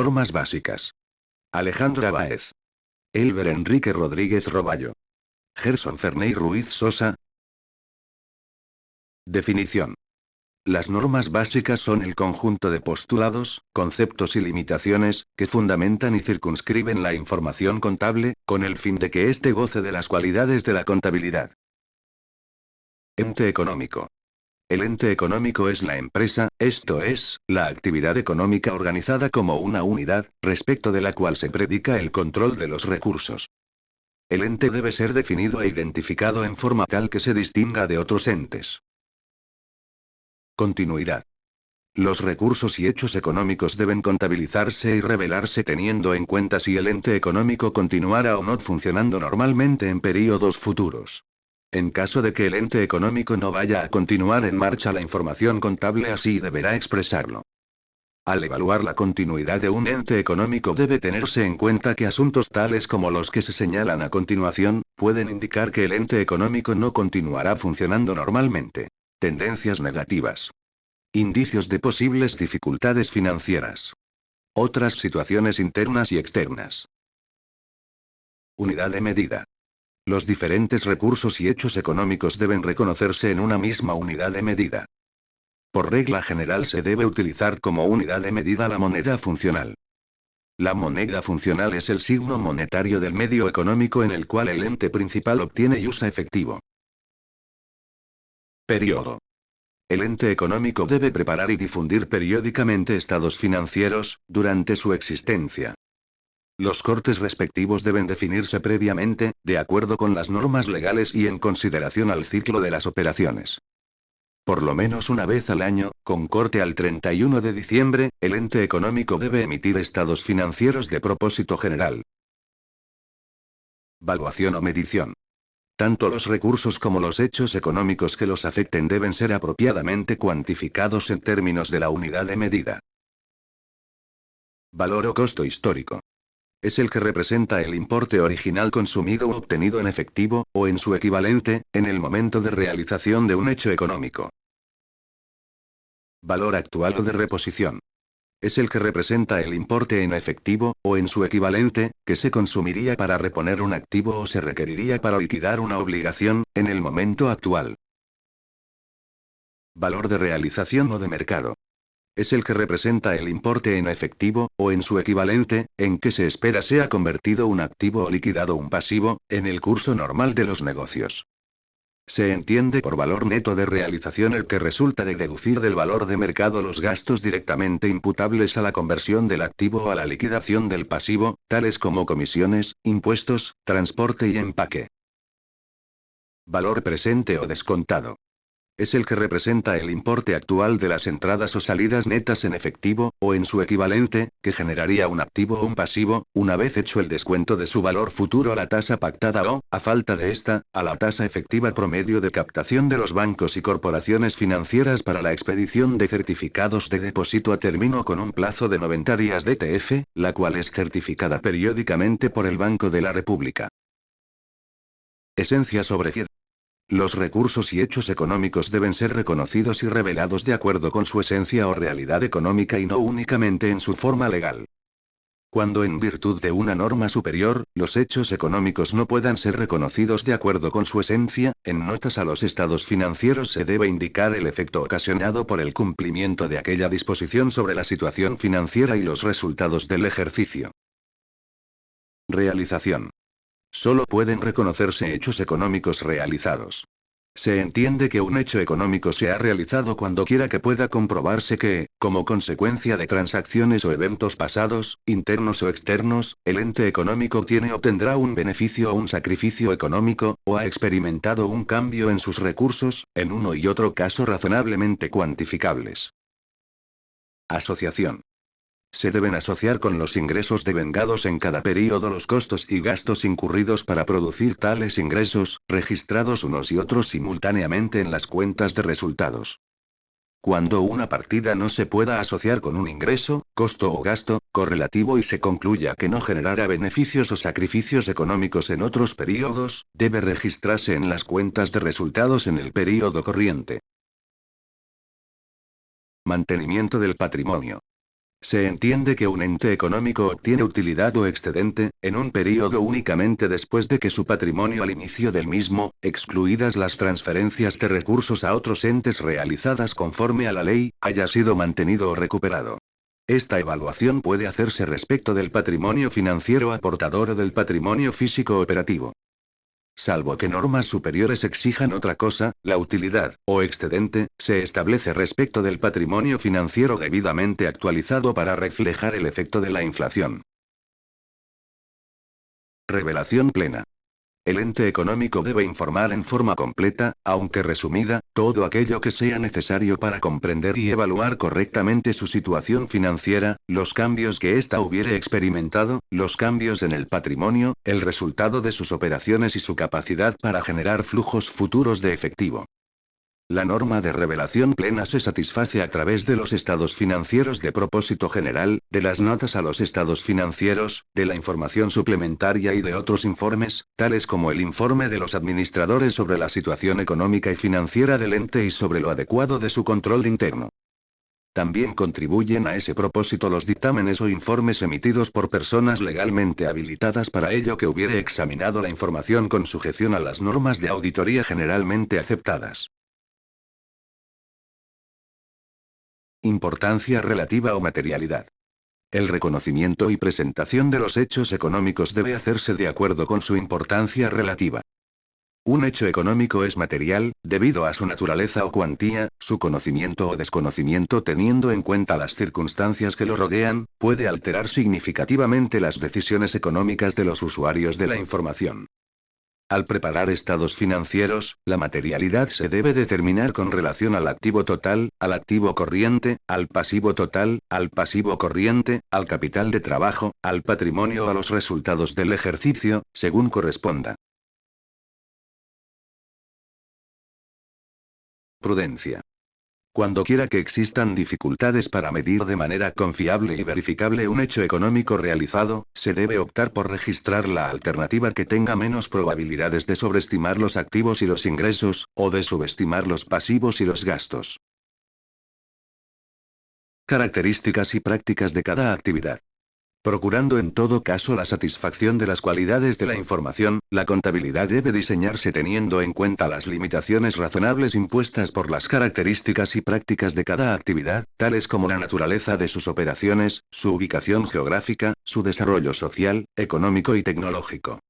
normas básicas. Alejandra Báez. Elber Enrique Rodríguez Roballo. Gerson Ferney Ruiz Sosa. Definición. Las normas básicas son el conjunto de postulados, conceptos y limitaciones, que fundamentan y circunscriben la información contable, con el fin de que éste goce de las cualidades de la contabilidad. Ente económico. El ente económico es la empresa, esto es, la actividad económica organizada como una unidad, respecto de la cual se predica el control de los recursos. El ente debe ser definido e identificado en forma tal que se distinga de otros entes. Continuidad. Los recursos y hechos económicos deben contabilizarse y revelarse teniendo en cuenta si el ente económico continuará o no funcionando normalmente en períodos futuros. En caso de que el ente económico no vaya a continuar en marcha, la información contable así deberá expresarlo. Al evaluar la continuidad de un ente económico debe tenerse en cuenta que asuntos tales como los que se señalan a continuación, pueden indicar que el ente económico no continuará funcionando normalmente. Tendencias negativas. Indicios de posibles dificultades financieras. Otras situaciones internas y externas. Unidad de medida. Los diferentes recursos y hechos económicos deben reconocerse en una misma unidad de medida. Por regla general se debe utilizar como unidad de medida la moneda funcional. La moneda funcional es el signo monetario del medio económico en el cual el ente principal obtiene y usa efectivo. Periodo. El ente económico debe preparar y difundir periódicamente estados financieros, durante su existencia. Los cortes respectivos deben definirse previamente, de acuerdo con las normas legales y en consideración al ciclo de las operaciones. Por lo menos una vez al año, con corte al 31 de diciembre, el ente económico debe emitir estados financieros de propósito general. Valuación o medición. Tanto los recursos como los hechos económicos que los afecten deben ser apropiadamente cuantificados en términos de la unidad de medida. Valor o costo histórico. Es el que representa el importe original consumido o obtenido en efectivo, o en su equivalente, en el momento de realización de un hecho económico. Valor actual o de reposición. Es el que representa el importe en efectivo, o en su equivalente, que se consumiría para reponer un activo o se requeriría para liquidar una obligación, en el momento actual. Valor de realización o de mercado. Es el que representa el importe en efectivo, o en su equivalente, en que se espera sea convertido un activo o liquidado un pasivo, en el curso normal de los negocios. Se entiende por valor neto de realización el que resulta de deducir del valor de mercado los gastos directamente imputables a la conversión del activo o a la liquidación del pasivo, tales como comisiones, impuestos, transporte y empaque. Valor presente o descontado. Es el que representa el importe actual de las entradas o salidas netas en efectivo, o en su equivalente, que generaría un activo o un pasivo, una vez hecho el descuento de su valor futuro a la tasa pactada o, a falta de esta, a la tasa efectiva promedio de captación de los bancos y corporaciones financieras para la expedición de certificados de depósito a término con un plazo de 90 días de TF, la cual es certificada periódicamente por el Banco de la República. Esencia sobre los recursos y hechos económicos deben ser reconocidos y revelados de acuerdo con su esencia o realidad económica y no únicamente en su forma legal. Cuando en virtud de una norma superior, los hechos económicos no puedan ser reconocidos de acuerdo con su esencia, en notas a los estados financieros se debe indicar el efecto ocasionado por el cumplimiento de aquella disposición sobre la situación financiera y los resultados del ejercicio. Realización. Solo pueden reconocerse hechos económicos realizados. Se entiende que un hecho económico se ha realizado cuando quiera que pueda comprobarse que, como consecuencia de transacciones o eventos pasados, internos o externos, el ente económico obtiene o obtendrá un beneficio o un sacrificio económico, o ha experimentado un cambio en sus recursos, en uno y otro caso razonablemente cuantificables. Asociación. Se deben asociar con los ingresos devengados en cada período los costos y gastos incurridos para producir tales ingresos, registrados unos y otros simultáneamente en las cuentas de resultados. Cuando una partida no se pueda asociar con un ingreso, costo o gasto, correlativo y se concluya que no generará beneficios o sacrificios económicos en otros períodos, debe registrarse en las cuentas de resultados en el período corriente. Mantenimiento del patrimonio. Se entiende que un ente económico obtiene utilidad o excedente, en un período únicamente después de que su patrimonio al inicio del mismo, excluidas las transferencias de recursos a otros entes realizadas conforme a la ley, haya sido mantenido o recuperado. Esta evaluación puede hacerse respecto del patrimonio financiero aportador o del patrimonio físico operativo. Salvo que normas superiores exijan otra cosa, la utilidad, o excedente, se establece respecto del patrimonio financiero debidamente actualizado para reflejar el efecto de la inflación. Revelación plena. El ente económico debe informar en forma completa, aunque resumida, todo aquello que sea necesario para comprender y evaluar correctamente su situación financiera, los cambios que ésta hubiere experimentado, los cambios en el patrimonio, el resultado de sus operaciones y su capacidad para generar flujos futuros de efectivo. La norma de revelación plena se satisface a través de los estados financieros de propósito general, de las notas a los estados financieros, de la información suplementaria y de otros informes, tales como el informe de los administradores sobre la situación económica y financiera del ente y sobre lo adecuado de su control interno. También contribuyen a ese propósito los dictámenes o informes emitidos por personas legalmente habilitadas para ello que hubiere examinado la información con sujeción a las normas de auditoría generalmente aceptadas. Importancia relativa o materialidad. El reconocimiento y presentación de los hechos económicos debe hacerse de acuerdo con su importancia relativa. Un hecho económico es material, debido a su naturaleza o cuantía, su conocimiento o desconocimiento teniendo en cuenta las circunstancias que lo rodean, puede alterar significativamente las decisiones económicas de los usuarios de la información. Al preparar estados financieros, la materialidad se debe determinar con relación al activo total, al activo corriente, al pasivo total, al pasivo corriente, al capital de trabajo, al patrimonio o a los resultados del ejercicio, según corresponda. Prudencia. Cuando quiera que existan dificultades para medir de manera confiable y verificable un hecho económico realizado, se debe optar por registrar la alternativa que tenga menos probabilidades de sobreestimar los activos y los ingresos, o de subestimar los pasivos y los gastos. Características y prácticas de cada actividad. Procurando en todo caso la satisfacción de las cualidades de la información, la contabilidad debe diseñarse teniendo en cuenta las limitaciones razonables impuestas por las características y prácticas de cada actividad, tales como la naturaleza de sus operaciones, su ubicación geográfica, su desarrollo social, económico y tecnológico.